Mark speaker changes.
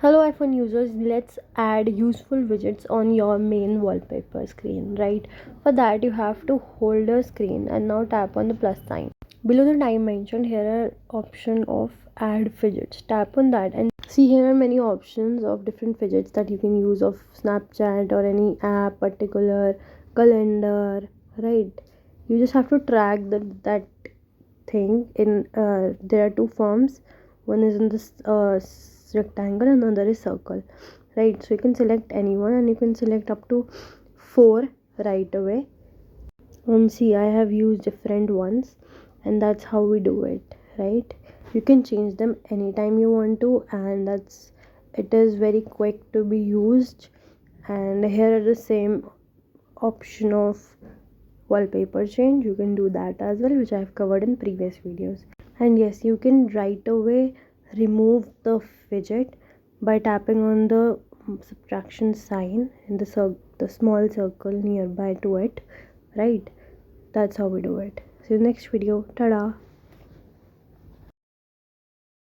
Speaker 1: Hello iPhone users, let's add useful widgets on your main wallpaper screen, right? For that you have to hold the screen and now tap on the plus sign. Below the dimension here are option of add widgets. Tap on that and see here are many options of different widgets that you can use of Snapchat or any app, particular calendar, right? You just have to track that thing in there are two forms. One is in this rectangle and another is circle, right? So you can select anyone and you can select up to four right away. And see, I have used different ones, and that's how we do it, right? You can change them anytime you want to, and it is very quick to be used. And here are the same option of wallpaper change. You can do that as well, which I have covered in previous videos. And yes, you can right away remove the widget by tapping on the subtraction sign in the small circle nearby to it, right? That's how we do it. See you next video. Ta-da.